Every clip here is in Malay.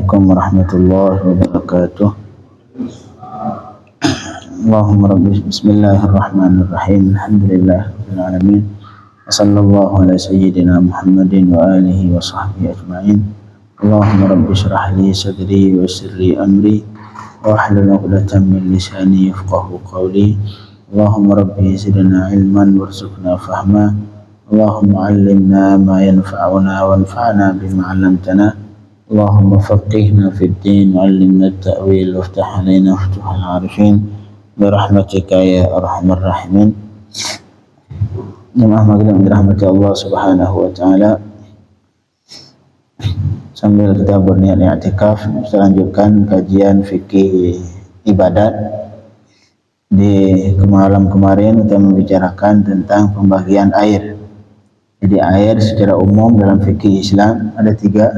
Assalamualaikum warahmatullahi wabarakatuh. Allahumma rabbi bismillahirrahmanirrahim. Alhamdulillahirabbil alamin. Wassallallahu ala sayyidina Muhammadin wa alihi wa sahbihi ajma'in. Allahumma rabbi shrah li sadri wa yassir li amri wa hlul 'uqdatam min lisani yafqahu qawli. Allahumma rabbi zidna ilman warzuqna fahma. Allahumma 'allimna ma yanfa'una wanfa'na bima 'allamtana. Allahumma faqihna fid din wa 'allimna at-ta'wil waftah 'alaina futuhal 'arifin bi rahmatika ya arhamar rahimin. Jemaah maghrib dirahmati Allah Subhanahu wa taala. Sambil kita berniat i'tikaf, kita lanjutkan kajian fikih ibadat. Di malam kemarin kita membicarakan tentang pembagian air. Jadi air secara umum dalam fikih Islam ada tiga.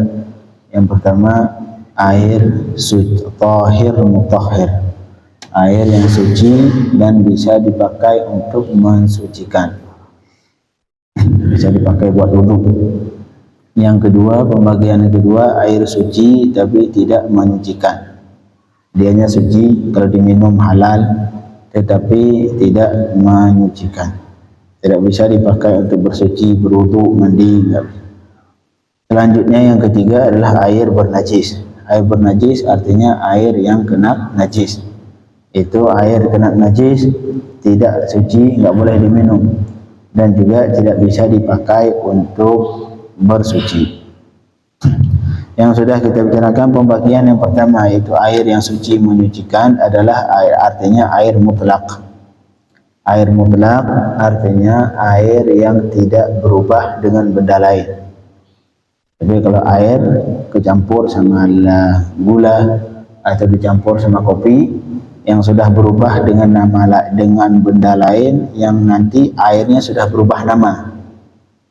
Yang pertama, air suci, tahir, mutahhir. Air yang suci dan bisa dipakai untuk mensucikan. Bisa dipakai buat wudu. Yang kedua, pembagian yang kedua, air suci tapi tidak menyucikan. Dianya suci kalau diminum halal tetapi tidak menyucikan. Tidak bisa dipakai untuk bersuci, berwudu, mandi, enggak bisa. Selanjutnya yang ketiga adalah air bernajis. Air bernajis artinya air yang kena najis. Itu air kena najis tidak suci, enggak boleh diminum dan juga tidak bisa dipakai untuk bersuci. Yang sudah kita bicarakan pembagian yang pertama yaitu air yang suci menyucikan adalah air, artinya air mutlak. Air mutlak artinya air yang tidak berubah dengan benda lain. Jadi kalau air kecampur sama gula atau dicampur sama kopi yang sudah berubah dengan dengan benda lain yang nanti airnya sudah berubah nama,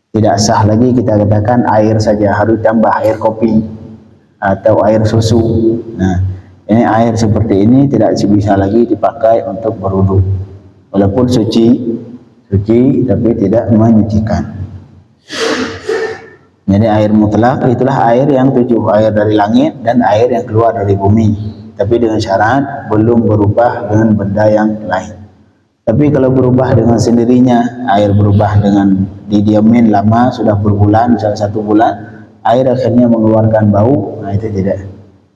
tidak sah lagi kita katakan air saja, harus tambah air kopi atau air susu. Nah, ini air seperti ini tidak bisa lagi dipakai untuk berwudu. Walaupun suci tapi tidak menyucikan. Jadi air mutlak itulah air yang tujuh, air dari langit dan air yang keluar dari bumi. Tapi dengan syarat belum berubah dengan benda yang lain. Tapi kalau berubah dengan sendirinya, air berubah dengan didiamin lama, sudah berbulan, misalnya 1 bulan, air akhirnya mengeluarkan bau, nah itu tidak.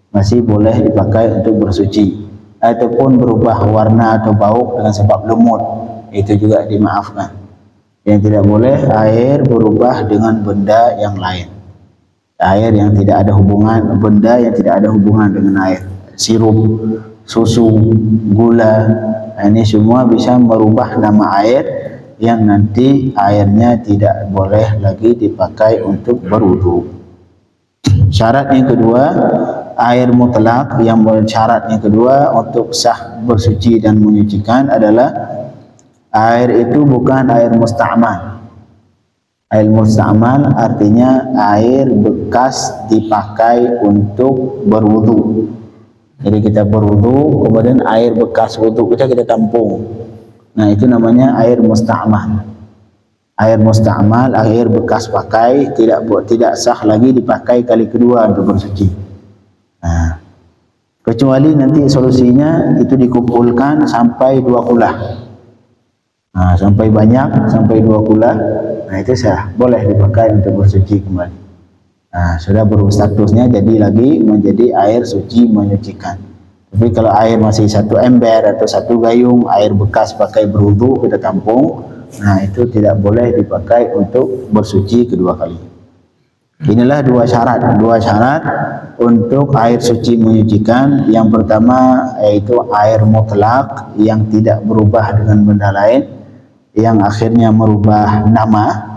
Masih boleh dipakai untuk bersuci. Ataupun berubah warna atau bau dengan sebab lumut, itu juga dimaafkan. Yang tidak boleh air berubah dengan benda yang lain. Air yang tidak ada hubungan, benda yang tidak ada hubungan dengan air. Sirup, susu, gula, ini semua bisa merubah nama air yang nanti airnya tidak boleh lagi dipakai untuk berwudu. Syarat yang kedua, air mutlak yang syarat yang kedua untuk sah bersuci dan menyucikan adalah air itu bukan air musta'mal. Air musta'mal artinya air bekas dipakai untuk berwudu. Jadi kita berwudu, kemudian air bekas wudu kita tampung. Nah, itu namanya air musta'mal. Air musta'mal, air bekas pakai, tidak sah lagi dipakai kali kedua untuk bersuci. Nah, kecuali nanti solusinya itu dikumpulkan sampai 2 kulah. Nah, sampai banyak, sampai 2 kulah, nah itu sah, boleh dipakai untuk bersuci kembali. Nah, sudah berubah statusnya jadi lagi menjadi air suci menyucikan. Tapi kalau air masih 1 ember atau 1 gayung, air bekas pakai berwudu kita tampung, nah itu tidak boleh dipakai untuk bersuci kedua kali. Inilah dua syarat untuk air suci menyucikan. Yang pertama yaitu air mutlak yang tidak berubah dengan benda lain, yang akhirnya merubah nama.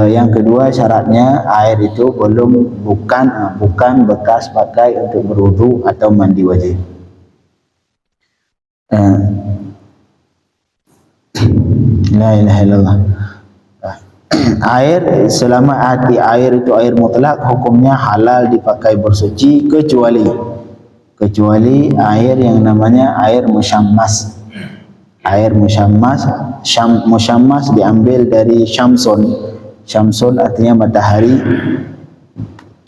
Yang kedua syaratnya air itu bukan bekas pakai untuk berwudu atau mandi wajib. La ilaha illallah. Air, selama air itu air mutlak, hukumnya halal dipakai bersuci kecuali air yang namanya air musyammas. Air musyammas diambil dari syamsun. Syamsun artinya matahari.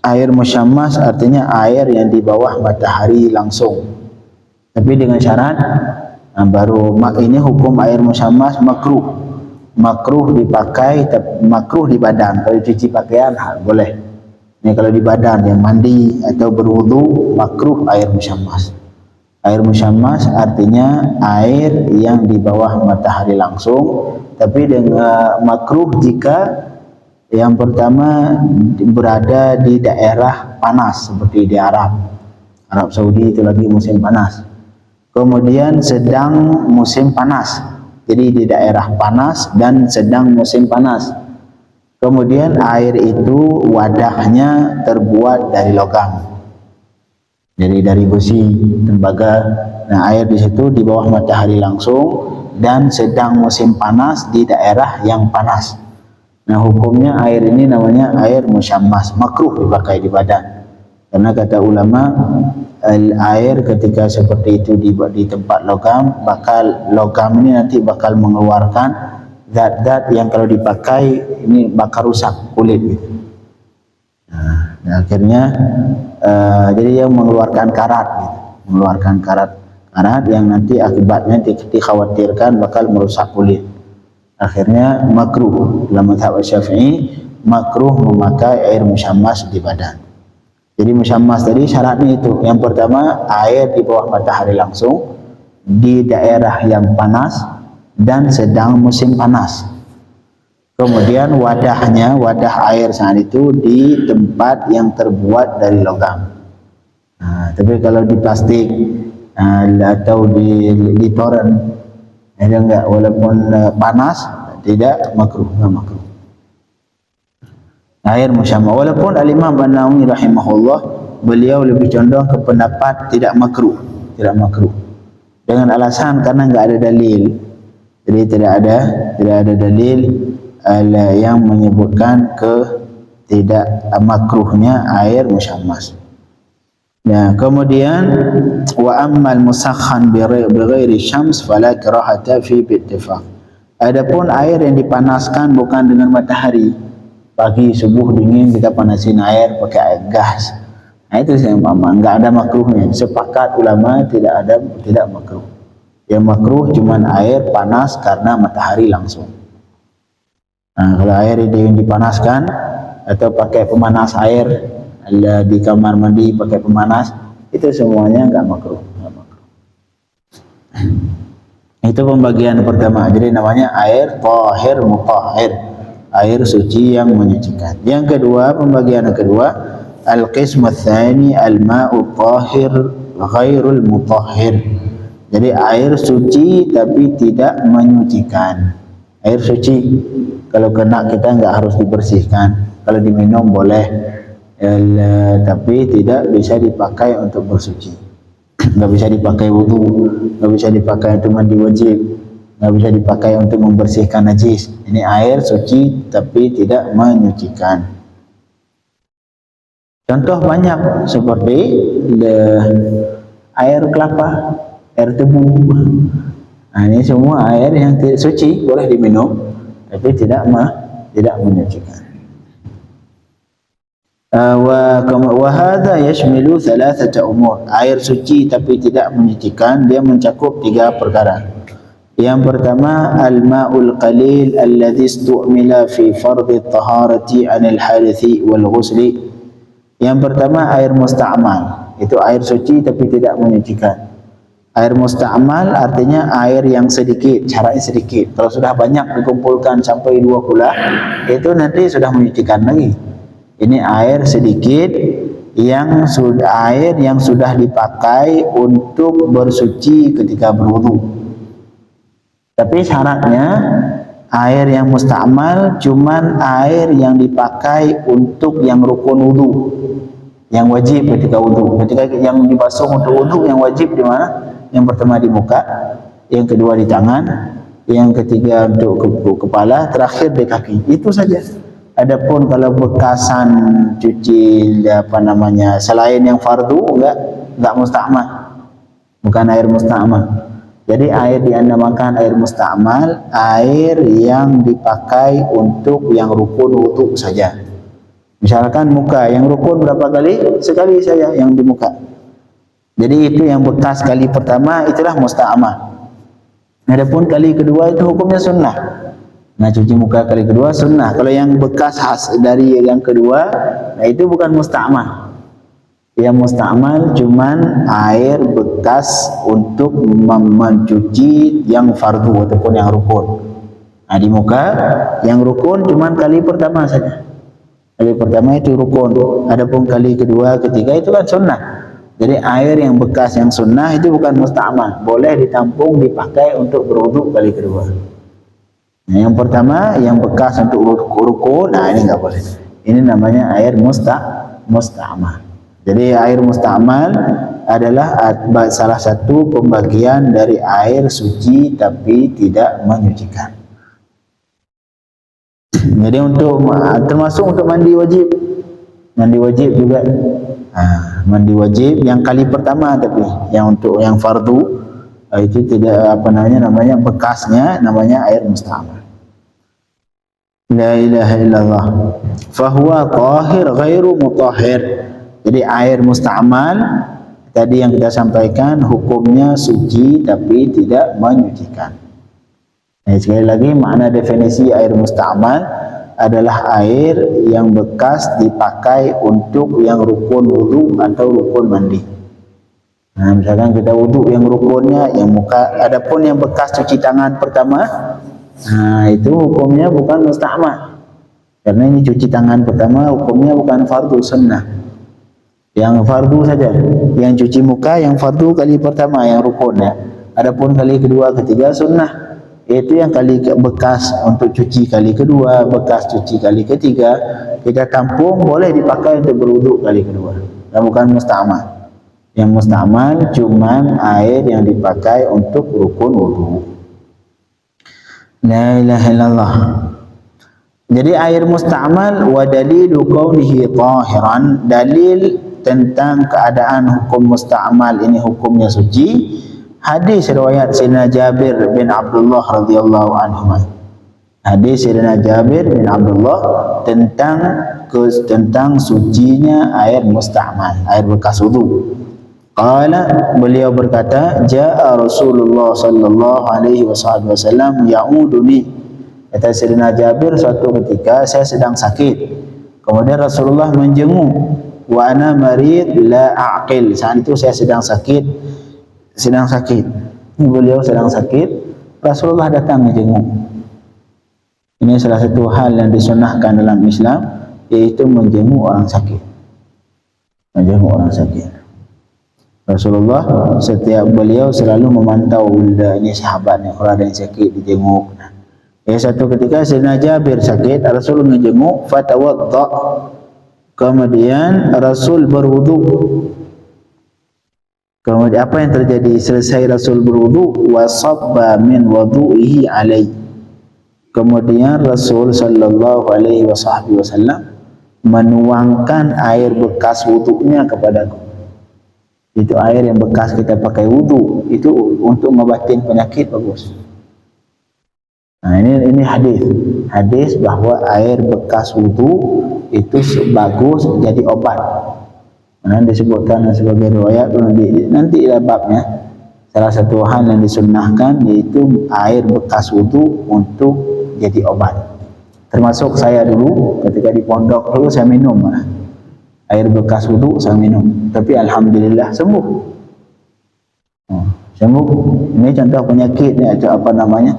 air musyammas artinya air yang di bawah matahari langsung. Tapi dengan syarat baru ini hukum air musyammas makruh. Makruh dipakai, makruh di badan. Kalau cuci pakaian boleh. Ini kalau di badan yang mandi atau berwudu makruh air musyammas. Air musyammas artinya air yang di bawah matahari langsung, tapi dengan makruh jika yang pertama berada di daerah panas seperti di Arab Saudi, itu lagi musim panas. Kemudian sedang musim panas, jadi di daerah panas dan sedang musim panas. Kemudian air itu wadahnya terbuat dari logam, jadi dari besi, tembaga. Nah, air di situ di bawah matahari langsung dan sedang musim panas di daerah yang panas. Nah, hukumnya air ini namanya air musyammas, makruh dipakai di badan. Karena kata ulama, air ketika seperti itu di tempat logam, logam ini nanti bakal mengeluarkan zat-zat yang kalau dipakai ini bakal rusak kulit gitu. Nah, akhirnya jadi yang mengeluarkan karat gitu, mengeluarkan karat yang nanti akibatnya dikhawatirkan bakal merusak kulit. Akhirnya makruh dalam mazhab Syafi'i, makruh memakai air musyammas di badan. Jadi musyammas tadi syaratnya itu, yang pertama air di bawah matahari langsung di daerah yang panas dan sedang musim panas. Kemudian wadahnya, wadah air saat itu di tempat yang terbuat dari logam. Nah, tapi kalau di plastik atau di toren, ada enggak, walaupun panas tidak makruh, enggak makruh. Air musyammas, walaupun Al-Imam An-Nawawi rahimahullah beliau lebih condong ke pendapat tidak makruh, dengan alasan karena enggak ada dalil. Jadi tidak ada dalil yang menyebutkan ke tidak makruhnya air musyammas. Ya, kemudian wa ammal musakhan bighairi syams fala karahata fi bittifaq. Adapun air yang dipanaskan bukan dengan matahari, pagi subuh dingin kita panasin air pakai air gas, nah itu saya enggak ada makruhnya. Sepakat ulama tidak makruh. Yang makruh cuman air panas karena matahari langsung. Nah, kalau air yang dipanaskan atau pakai pemanas air di kamar mandi pakai pemanas, itu semuanya enggak makruh. Itu pembagian pertama. Jadi namanya air tahir mutahhir, air suci yang menyucikan. Yang kedua, pembagian kedua, al-qismu tsani al-ma'u tahir ghairul mutahhir. Jadi air suci tapi tidak menyucikan. Air suci kalau kena kita enggak harus dibersihkan, kalau diminum boleh, tapi tidak bisa dipakai untuk bersuci. Enggak bisa dipakai wudu, enggak bisa dipakai untuk mandi wajib, enggak bisa dipakai untuk membersihkan najis. Ini air suci tapi tidak menyucikan. Contoh banyak seperti air kelapa, air tebu. Nah, ini semua air yang suci, boleh diminum tapi tidak menyucikan. Wa hadha yashmilu thalathata umur. Air suci tapi tidak menyucikan, dia mencakup 3 perkara. Yang pertama, al-ma'ul qalil alladhi istu'mila fi fardhi at-taharati 'anil hadathi wal ghusli. Yang pertama air musta'mal, itu air suci tapi tidak menyucikan. Air musta'mal artinya air yang sedikit, syaratnya sedikit. Kalau sudah banyak dikumpulkan sampai 2 kula, itu nanti sudah menyucikan lagi. Ini air sedikit yang sudah dipakai untuk bersuci ketika berwudu. Tapi syaratnya air yang musta'mal cuman air yang dipakai untuk yang rukun wudu, yang wajib ketika wudu. Ketika yang dibasuh untuk wudu, yang wajib di mana? Yang pertama di muka, yang kedua di tangan, yang ketiga untuk kepala, terakhir di kaki. Itu saja. Adapun kalau bekasan cuci selain yang fardu enggak musta'mal, bukan air musta'mal. Jadi air dinamakan air musta'mal, air yang dipakai untuk yang rukun wudu saja. Misalkan muka, yang rukun berapa kali? Sekali saja yang di muka. Jadi itu yang bekas kali pertama, itulah musta'mal. Adapun kali kedua itu hukumnya sunnah. Nah, cuci muka kali kedua sunnah. Kalau yang bekas khas dari yang kedua, nah itu bukan musta'mal. Yang musta'mal cuman air bekas untuk mencuci yang fardu ataupun yang rukun. Nah, di muka yang rukun cuman kali pertama saja. Kali pertama itu rukun. Adapun kali kedua, ketiga itu kan sunnah. Jadi air yang bekas yang sunnah itu bukan musta'mal, boleh ditampung dipakai untuk berwudu kali kedua. Nah, yang pertama yang bekas untuk rukun, nah ini enggak boleh. Ini namanya air musta'mal. Jadi air musta'mal adalah salah satu pembagian dari air suci tapi tidak menyucikan. Jadi untuk termasuk untuk mandi wajib. Mandi wajib juga. Mandi wajib yang kali pertama, tapi yang untuk yang fardu itu tidak namanya bekasnya namanya air musta'mal. La ilaha illallah. Fahuwa tahir ghairu mutahhir. Jadi air musta'mal tadi yang kita sampaikan hukumnya suci tapi tidak menyucikan. Sekali lagi makna definisi air musta'mal adalah air yang bekas dipakai untuk yang rukun wudu atau rukun mandi. Nah, misalkan kita wudu yang rukunnya yang muka, adapun yang bekas cuci tangan pertama, nah itu hukumnya bukan musta'mal. Karena ini cuci tangan pertama hukumnya bukan fardu sunnah. Yang fardu saja, yang cuci muka yang fardu kali pertama yang rukunnya. Adapun kali kedua, ketiga sunnah. Itu yang kali bekas untuk cuci kali kedua, bekas cuci kali ketiga, kita tampung boleh dipakai untuk berwudu kali kedua. Dan bukan musta'mal. Yang musta'mal cuman air yang dipakai untuk rukun wudu. La ilaha illallah. Jadi air musta'mal wa dalilu kaunihi tahiran, dalil tentang keadaan hukum musta'mal ini hukumnya suci. Hadis riwayat Sayyidina Jabir bin Abdullah radhiyallahu anhu. Hadis Sayyidina Jabir bin Abdullah tentang sucinya air musta'mal, air bekas wudu. Qala, beliau berkata, jaa Rasulullah sallallahu alaihi wasallam ya'uduni. Kata Sayyidina Jabir, suatu ketika saya sedang sakit. Kemudian Rasulullah menjenguk. Wa ana marid la aqil. Saat itu saya sedang sakit. Beliau sedang sakit, Rasulullah datang menjenguk. Ini salah satu hal yang disunahkan dalam Islam, yaitu menjenguk orang sakit. Menjenguk orang sakit. Rasulullah setiap beliau selalu memantau ini sahabatnya, kalau ada yang sakit dijenguk. Satu ketika Sayyidina Jabir sakit, Rasul menjenguk, fatawadda. Kemudian Rasul berwudu. Kemudian apa yang terjadi? Selesai Rasul berwudu, wasabba min wudu'ihi alaihi. Kemudian Rasul sallallahu alaihi wasallam menuangkan air bekas wudunya kepadaku. Itu air yang bekas kita pakai wudu, itu untuk mengobatin penyakit bagus. Nah, ini hadis bahwa air bekas wudu itu bagus jadi obat. Nah, disebutkan sebagai riwayat nanti babnya. Salah satu hal yang disunnahkan yaitu air bekas wudu untuk jadi obat. Termasuk saya dulu ketika di pondok dulu saya minum air bekas wudu, saya minum. Tapi alhamdulillah sembuh. Sembuh. Ini contoh penyakitnya, apa namanya?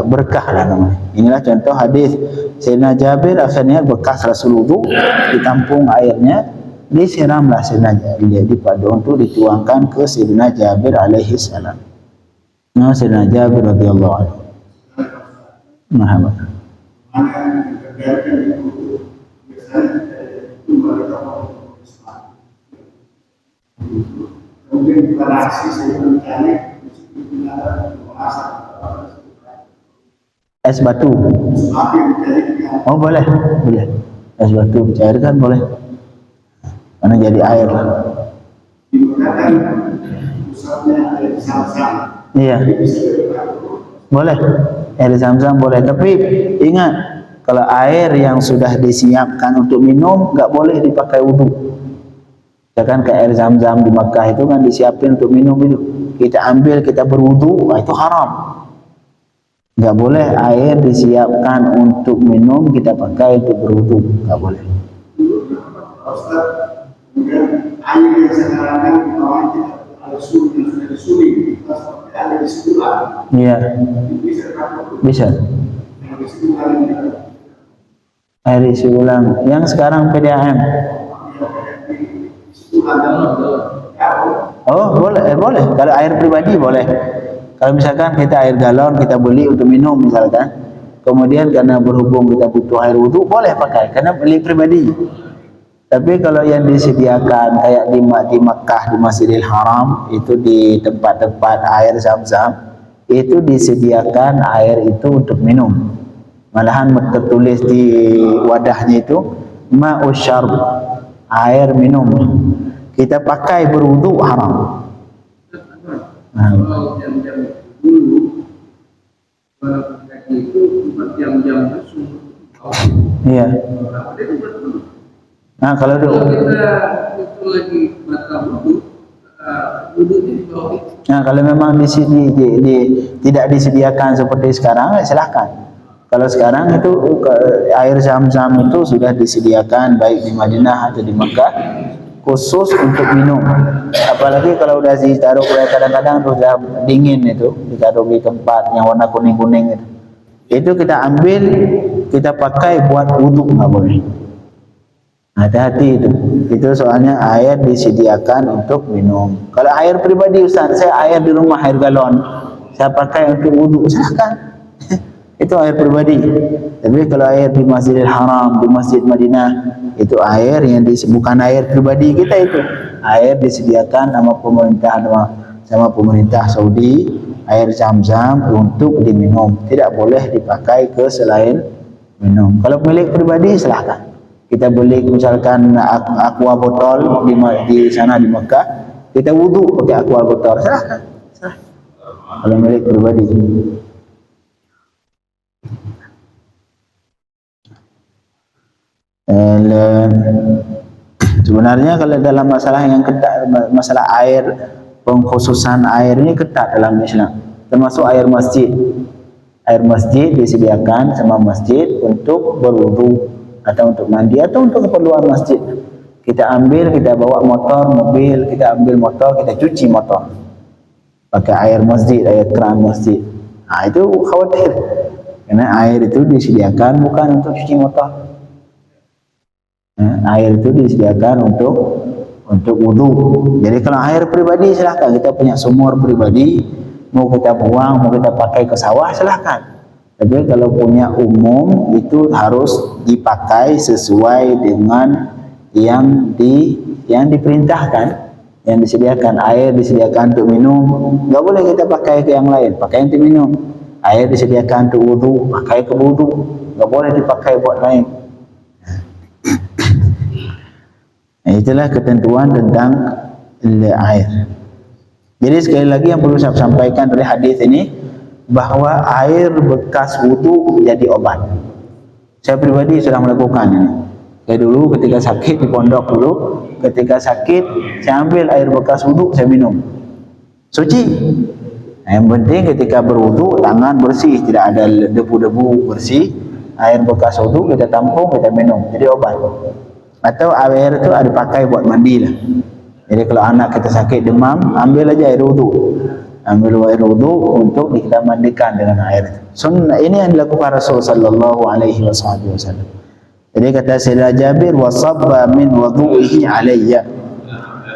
Berkah lah namanya. Inilah contoh hadis Sayyidina Jabir, akhirnya bekas Rasul wudu ditampung airnya, disiramlah Sayyidina Jabir di padu untuk dituangkan ke Sayyidina Jabir alaihi salam. Nah, Sayyidina Jabir radhiyallahu anhu. Muhammad. Kemudian interaksi sebenarnya es batu. Oh boleh. Es batu dicairkan boleh. Karena jadi air. Iya. Boleh. Air zam-zam boleh. Tapi ingat, kalau air yang sudah disiapkan untuk minum nggak boleh dipakai wudu. Misalkan kayak air Zam-Zam di Makkah itu kan disiapin untuk minum itu. Kita ambil, kita berwudu, itu haram. Nggak boleh air disiapkan untuk minum kita pakai untuk berwudu, nggak boleh. Ustaz, kemudian air yang sekarang kan orang tidak ada suri, yang sudah disuri, ada di sebelah. Iya, Bisa kan? bisa. Yang di sebelah ini. Air isi ulang. Yang sekarang PDAM. Oh, boleh, boleh. Kalau air pribadi boleh. Kalau misalkan kita air galon kita beli untuk minum misalkan, kemudian karena berhubung kita butuh air wudu, boleh pakai karena beli pribadi. Tapi kalau yang disediakan kayak di Makkah di Masjidil Haram itu di tempat-tempat air Zam-Zam itu disediakan air itu untuk minum. Malahan tertulis di wadahnya itu ma'us syarb, air minum. Kita pakai berwudu haram. Kalau jam-jam dulu kaki itu buat jam-jam sumur. Iya. Nah kalau kita itu lagi batal wudu, wudunya di bawah itu. Nah kalau memang tidak disediakan seperti sekarang, silahkan. Kalau sekarang itu air Zam-Zam itu sudah disediakan baik di Madinah atau di Makkah khusus untuk minum. Apalagi kalau udah ditaruh kadang-kadang sudah dingin itu, ditaruh di tempat yang warna kuning-kuning itu. Itu kita ambil, kita pakai buat wudu nggak boleh. Hati-hati itu. Itu soalnya air disediakan untuk minum. Kalau air pribadi Ustaz, saya air di rumah air galon, saya pakai untuk wudu, silahkan. Itu air pribadi. Tapi kalau air di Masjidil Haram, di Masjid Madinah, itu air yang bukan air pribadi kita itu. Air disediakan sama pemerintah Saudi, air Zam-Zam untuk diminum. Tidak boleh dipakai ke selain minum. Kalau milik pribadi silahkan. Kita beli misalkan aqua botol di sana di Mekah, kita wudu pakai aqua botol, silahkan. Kalau milik pribadi. Sebenarnya kalau dalam masalah yang ketat, masalah air, pengkhususan air ini ketat dalam Islam, termasuk air masjid. Air masjid disediakan sama masjid untuk berwudu atau untuk mandi atau untuk keperluan masjid. Kita ambil, kita bawa motor, mobil, kita ambil motor, kita cuci motor pakai air masjid, air keran masjid. Nah itu khawatir karena air itu disediakan bukan untuk cuci motor. Air itu disediakan untuk wudu. Jadi kalau air pribadi silahkan, kita punya sumur pribadi, mau kita buang, mau kita pakai ke sawah silahkan. Tapi kalau punya umum itu harus dipakai sesuai dengan yang diperintahkan, yang disediakan. Air disediakan untuk minum, nggak boleh kita pakai ke yang lain, pakai untuk minum. Air disediakan untuk wudu, pakai ke wudu, nggak boleh dipakai buat lain. Nah, itulah ketentuan tentang air. Jadi sekali lagi yang perlu saya sampaikan dari hadis ini, bahwa air bekas wudu jadi obat. Saya pribadi sudah melakukan ini. Saya dulu ketika sakit di pondok dulu, ketika sakit saya ambil air bekas wudu, saya minum. Suci. Nah, yang penting ketika berwudu tangan bersih, tidak ada debu-debu, bersih. Air bekas wudu kita tampung, kita minum, jadi obat. Atau air itu ada pakai buat mandi lah. Jadi kalau anak kita sakit demam, ambil aja air wudu. Ambil air wudu untuk kita mandikan dengan air itu. Sunnah ini yang dilakukan Rasul sallallahu alaihi wasallam. Jadi kata Sayyidina Jabir, wa sabba min wudu'ihi alayya.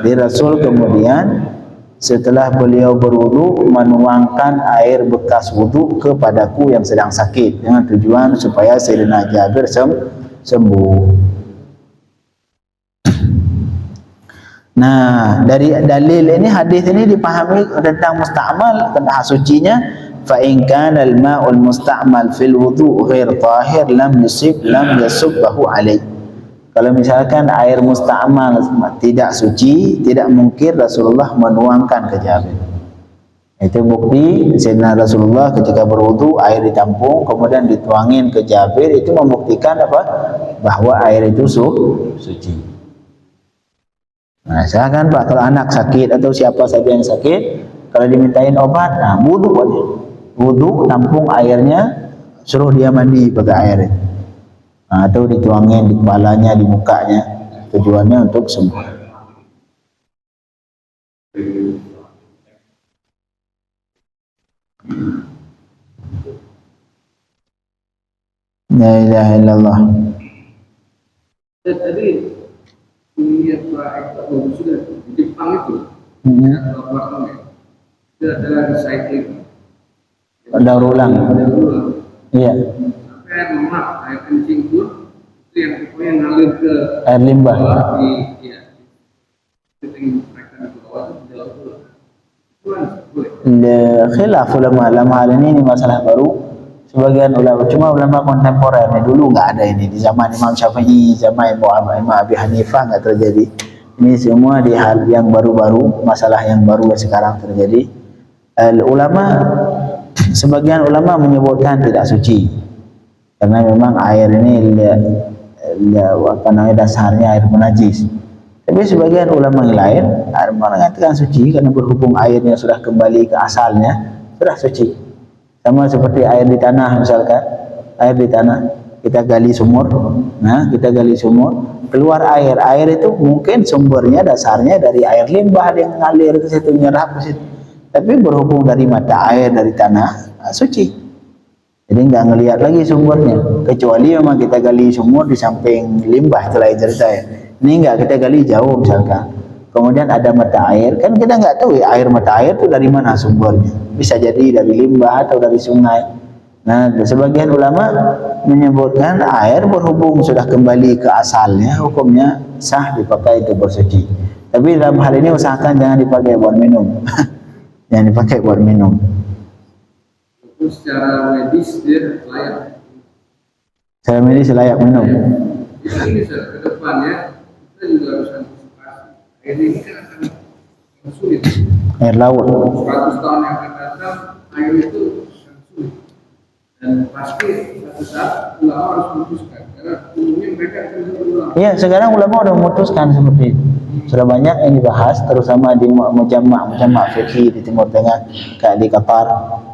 Jadi Rasul kemudian setelah beliau berwudu menuangkan air bekas wudu kepadaku yang sedang sakit dengan tujuan supaya Sayyidina Jabir sembuh. Nah, dari dalil ini, hadis ini dipahami tentang musta'mal, tentang sucinya. Fa in kana al-ma'ul musta'mal fil wudu' ghair tahir lam yasubbahu alaih. Kalau misalkan air musta'mal tidak suci, tidak mungkin Rasulullah menuangkan ke Jabir. Itu bukti Sayyidina Rasulullah ketika berwudu air ditampung kemudian dituangin ke Jabir, itu membuktikan apa? Bahwa air itu suci. Nah, silakan Pak, kalau anak sakit atau siapa saja yang sakit, kalau dimintain obat, nah wudu aja. Wudu, tampung airnya, suruh dia mandi pakai air itu. Nah, atau dituangin di kepalanya, di mukanya, tujuannya untuk sembuh. La ilaha illallah. Tadi ini apa sudah di Jepang itu apartemen itu adalah recycling. Daur ulang. Iya. Sampai lemak air kencing pun itu yang pokoknya ngalir ke Air limbah. bawah di mereka di bawah itu daur ulang. Khilaf ulama hal ini masalah baru. Sebagian ulama, cuma ulama kontemporer dulu nggak ada ini, di zaman Imam Syafi'i, zaman Imam Abi Hanifah nggak terjadi. Ini semua di hal yang baru-baru, masalah yang baru sekarang terjadi. Sebagian ulama menyebutkan tidak suci karena memang air ini apa namanya, dasarnya air menajis. Tapi sebagian ulama yang lain mengatakan suci karena berhubung airnya sudah kembali ke asalnya, sudah suci. Sama seperti air di tanah, misalkan air di tanah kita gali sumur, nah kita gali sumur, keluar air itu mungkin sumbernya dasarnya dari air limbah yang ngalir ke situ, nyerap ke situ. Tapi berhubung dari mata air dari tanah, suci. Jadi nggak ngelihat lagi sumbernya, kecuali memang kita gali sumur di samping limbah, itu lain cerita ya. Ini nggak, kita gali jauh misalkan, kemudian ada mata air, kan kita nggak tahu ya air mata air itu dari mana sumbernya, bisa jadi dari limbah atau dari sungai. Nah, sebagian ulama menyebutkan air berhubung sudah kembali ke asalnya, hukumnya sah dipakai untuk bersuci. Tapi dalam hal ini usahakan jangan dipakai buat minum. Jangan dipakai buat minum. Itu secara medis dia layak. Secara medis layak minum. Jadi ini ke depannya kita juga harus antisipasi. Air ini kan akan sulit. Air laut. 100 tahun yang akan datang air itu akan sulit. Dan pasti satu saat ulama harus memutuskan karena umumnya mereka akan berulang. Iya, sekarang ulama sudah memutuskan seperti itu. Sudah banyak yang dibahas, terutama di mujamma' fikih di Timur Tengah, kayak di Qatar.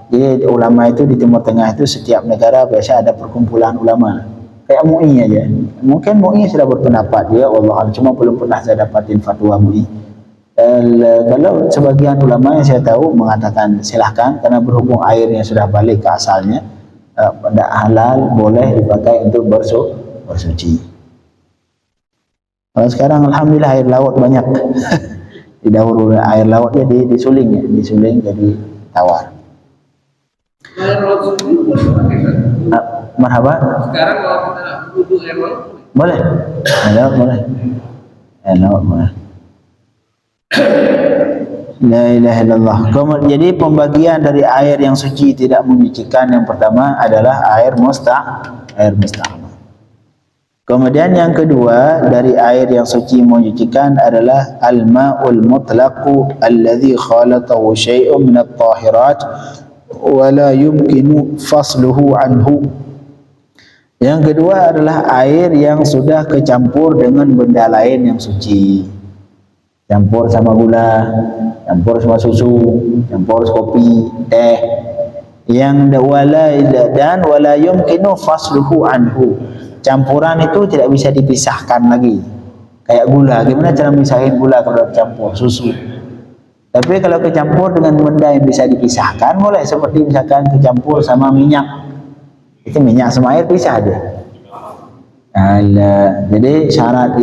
Jadi ulama itu di Timur Tengah itu setiap negara biasa ada perkumpulan ulama. Kayak MUI aja. Mungkin MUI sudah berpendapat dia, Allah cuma belum pernah saya dapatin fatwa MUI. Kalau sebagian ulama yang saya tahu mengatakan silahkan karena berhubung airnya sudah balik ke asalnya, tidak halal, boleh dipakai untuk bersuci. Kalau sekarang alhamdulillah air laut banyak. Di daur air lautnya disuling ya, disuling jadi tawar. Air laut sendiri boleh pakai kan? Marhaba. Sekarang kalau kita butuh air laut Boleh. Air laut boleh. Air laut boleh. La ilaha illallah. Jadi pembagian dari air yang suci tidak menyucikan yang pertama adalah air musta'mal. Kemudian yang kedua dari air yang suci menyucikan adalah al-ma'ul mutlaqu alladhi khalatahu syai'un min at-tahirat wa la yumkinu fasluhu anhu. Yang kedua adalah air yang sudah kecampur dengan benda lain yang suci. Campur sama gula, campur sama susu, campur kopi, teh. Yang wala yumkinu fasluhu anhu. Campuran itu tidak bisa dipisahkan lagi. Kayak gula, gimana cara misahin gula kalau bercampur susu? Tapi kalau kecampur dengan benda yang bisa dipisahkan boleh, seperti misalkan kecampur sama minyak. Itu minyak sama air pisah aja. Jadi syarat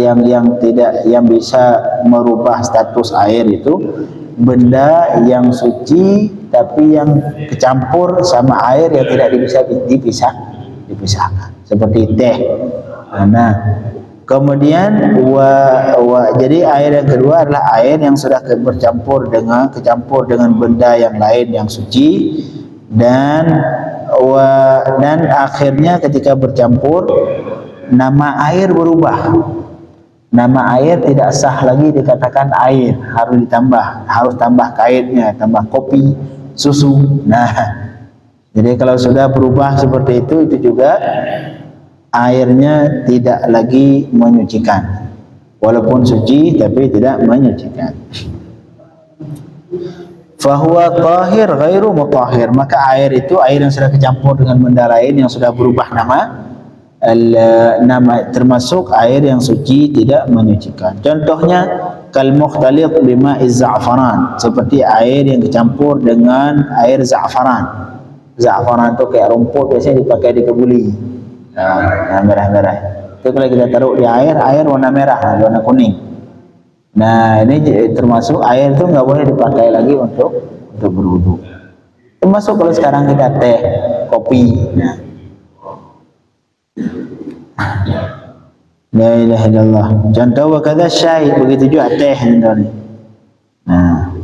yang bisa merubah status air itu benda yang suci tapi yang kecampur sama air yang tidak bisa dipisahkan. Seperti teh. Nah, kemudian jadi air yang kedua adalah air yang sudah kecampur dengan benda yang lain yang suci dan akhirnya ketika bercampur nama air berubah. Nama air tidak sah lagi dikatakan air, harus tambah kaitnya, tambah kopi, susu. Nah, jadi kalau sudah berubah seperti itu juga airnya tidak lagi menyucikan. Walaupun suci tapi tidak menyucikan. Fahuwa tahir ghairu mutahhir, maka air itu air yang sudah kecampur dengan benda lain yang sudah berubah nama termasuk air yang suci tidak menyucikan. Contohnya kal mukhtalit bima za'faran, seperti air yang kecampur dengan air za'faran. Za'faran itu kayak rumput biasanya dipakai di kebuli. Nah, merah-merah. Itu kalau kita taruh di air warna merah, warna kuning. Nah, ini termasuk air itu nggak boleh dipakai lagi untuk berwudu. Termasuk kalau sekarang kita teh, kopi. Nah, la ilaha illallah. Contoh wakada syai, begitu juga teh ini. Nah,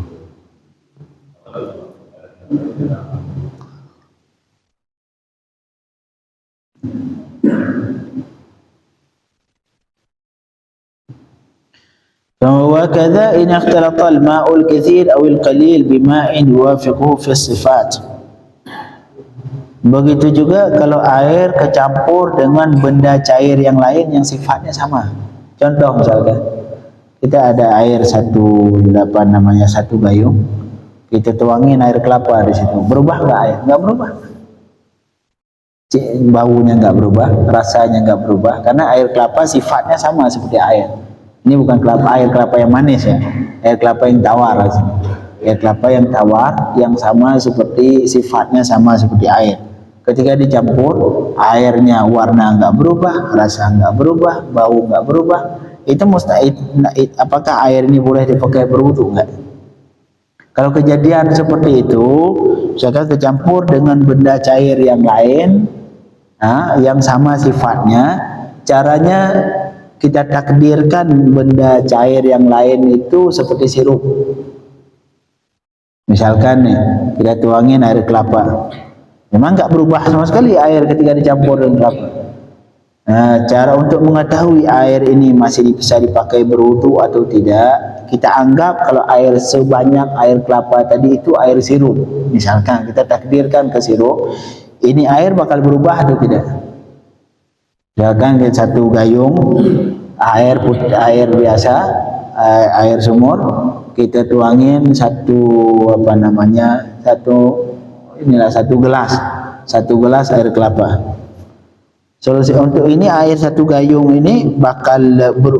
وكذا إن اختلط الماء الكثير أو القليل بماء يوافقه في الصفات. Begitu juga kalau air kecampur dengan benda cair yang lain yang sifatnya sama. Contoh misalkan kita ada air satu gayung, kita tuangin air kelapa di situ, berubah nggak air? Nggak berubah. Baunya nggak berubah, rasanya nggak berubah, karena air kelapa sifatnya sama seperti air. Ini bukan air kelapa yang manis ya, air kelapa yang tawar. Air kelapa yang tawar yang sama seperti sifatnya sama seperti air. Ketika dicampur, airnya warna nggak berubah, rasa nggak berubah, bau nggak berubah. Itu mustahil. Apakah air ini boleh dipakai berwudu nggak? Kalau kejadian seperti itu, misalkan kecampur dengan benda cair yang lain, yang sama sifatnya, caranya kita takdirkan benda cair yang lain itu seperti sirup. Misalkan nih, kita tuangin air kelapa, memang nggak berubah sama sekali air ketika dicampur dengan kelapa. Nah, cara untuk mengetahui air ini masih bisa dipakai berwudu atau tidak, kita anggap kalau air sebanyak air kelapa tadi itu air sirup. Misalkan kita takdirkan ke sirup, ini air bakal berubah atau tidak? Misalkan satu gayung air biasa, air sumur, kita tuangin satu gelas air kelapa. Solusi untuk ini air satu gayung ini bakal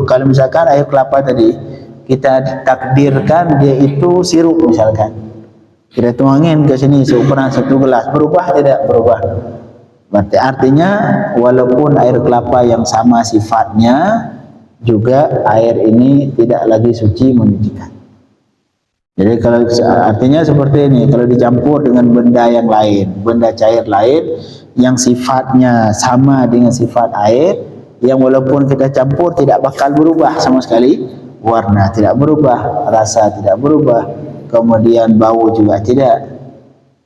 kalau misalkan air kelapa tadi kita takdirkan dia itu sirup, misalkan kita tuangin ke sini seukuran satu gelas, berubah tidak? Berubah. Berarti artinya walaupun air kelapa yang sama sifatnya, juga air ini tidak lagi suci menyucikan. Jadi kalau artinya seperti ini, kalau dicampur dengan benda yang lain, benda cair lain yang sifatnya sama dengan sifat air, yang walaupun kita campur tidak bakal berubah sama sekali, warna tidak berubah, rasa tidak berubah, kemudian bau juga tidak.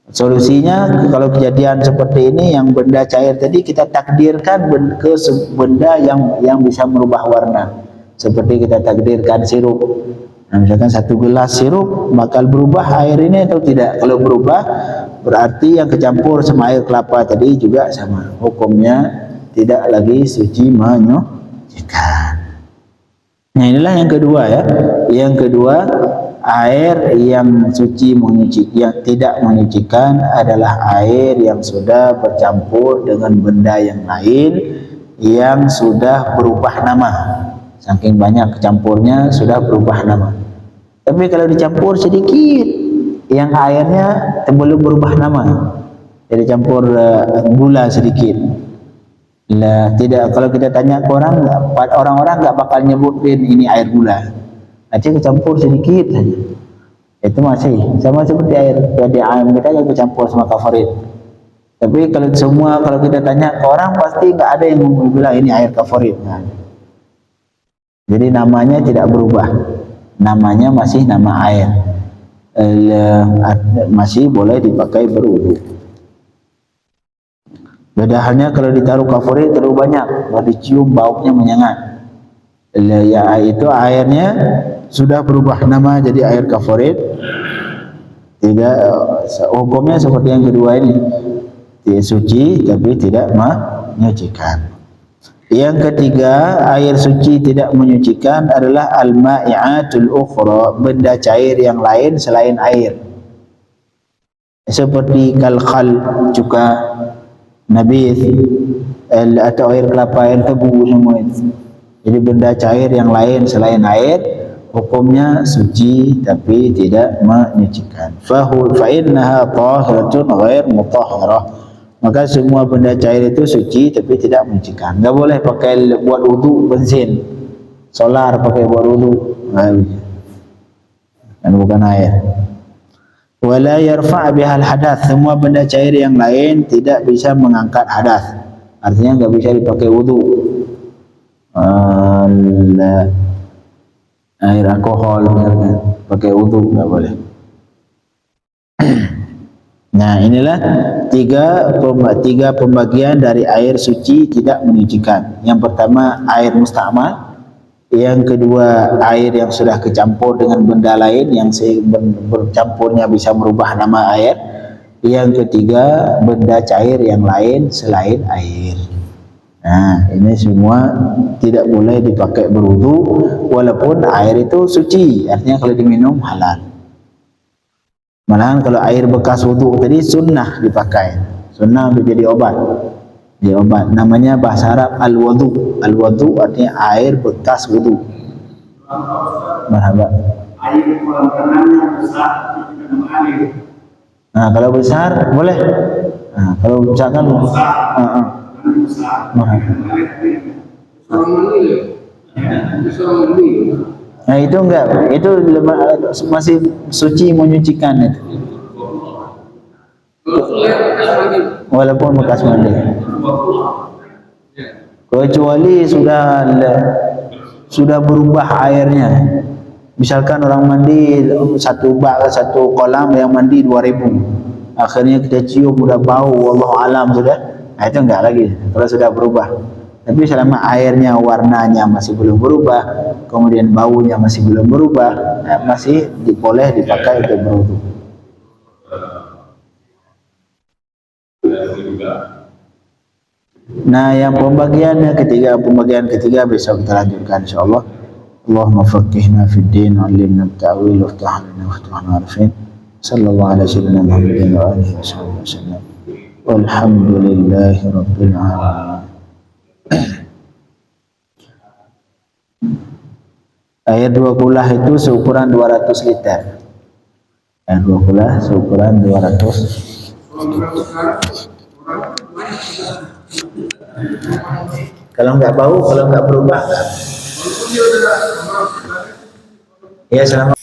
Solusinya kalau kejadian seperti ini, yang benda cair tadi kita takdirkan ke benda yang bisa merubah warna, seperti kita takdirkan sirup. Nah, misalkan satu gelas sirup bakal berubah air ini atau tidak? Kalau berubah berarti yang kecampur sama air kelapa tadi juga sama, hukumnya tidak lagi suci menyucikan. Nah, inilah yang kedua ya. Yang kedua, air yang suci yang tidak menyucikan adalah air yang sudah bercampur dengan benda yang lain yang sudah berubah nama. Saking banyak kecampurnya sudah berubah nama. Tapi kalau dicampur sedikit, yang airnya belum berubah nama, jadi campur gula sedikit. Lah, tidak, kalau kita tanya ke orang-orang nggak bakal nyebutin ini air gula. Nanti kecampur sedikit saja, itu masih sama seperti air ayam kita yang kecampur sama kafarit. Tapi kalau kita tanya ke orang, pasti nggak ada yang bilang ini air kafarit. Nah, jadi namanya tidak berubah, namanya masih nama air, masih boleh dipakai berwudu. Beda halnya kalau ditaruh kafarit terlalu banyak, kalau dicium baunya menyengat. Ya, itu airnya sudah berubah nama jadi air kafarit, Tidak, hukumnya seperti yang kedua ini, tidak suci tapi tidak menyucikan. Yang ketiga, air suci tidak menyucikan adalah al-ma'i'atul ukhra, benda cair yang lain selain air, seperti kal-khal, cuka, nabith, atau air kelapa, air tebu, semua itu. Jadi benda cair yang lain selain air hukumnya suci tapi tidak menyucikan. Fa innaha tahiratun ghair mutahharah. Maka semua benda cair itu suci tapi tidak menyucikan. Enggak boleh pakai buat wudu bensin, solar pakai buat wudu, dan bukan air. Wala yarfa' bihal hadath, semua benda cair yang lain tidak bisa mengangkat hadas. Artinya enggak bisa dipakai wudu. Air alkohol misalnya, pakai wudu enggak boleh. Nah, inilah tiga pembagian dari air suci tidak menyucikan. Yang pertama air musta'mal, yang kedua air yang sudah kecampur dengan benda lain yang bercampurnya bisa merubah nama air, yang ketiga benda cair yang lain selain air. Nah, ini semua tidak boleh dipakai berwudu walaupun air itu suci, artinya kalau diminum halal. Malahan kalau air bekas wudu tadi sunnah dipakai, sunnah untuk jadi obat. Jadi obat, namanya bahasa Arab al-wudu. Al-wudu artinya air bekas wudu. Marhaba. Air kolam renangnya besar, tidak mengalir. Nah, kalau besar boleh. Nah, kalau misalkan besar, marhaba. Orang mandi, bisa mandi. Nah, itu enggak, itu masih suci menyucikan itu. Walaupun bekas mandi. Kecuali sudah berubah airnya. Misalkan orang mandi satu kolam yang mandi 2000. Akhirnya kita cium udah bau, wallahu alam sudah. Nah, itu enggak lagi kalau sudah berubah. Tapi selama airnya warnanya masih belum berubah, kemudian baunya masih belum berubah, nah, masih boleh dipakai untuk berwudu. Nah, yang pembagian ketiga besok kita lanjutkan insyaallah. Allahumma faqqihna fid din, 'allimna at-ta'wil, waftah lana waftahna arifin. Sallallahu alaihi wasallam wa alihi wasallam. Walhamdulillahi rabbil alamin. Air 2 kulah itu seukuran 200 liter. Air 2 kulah seukuran 200. Kalau nggak bau, kalau nggak berubah, ya selama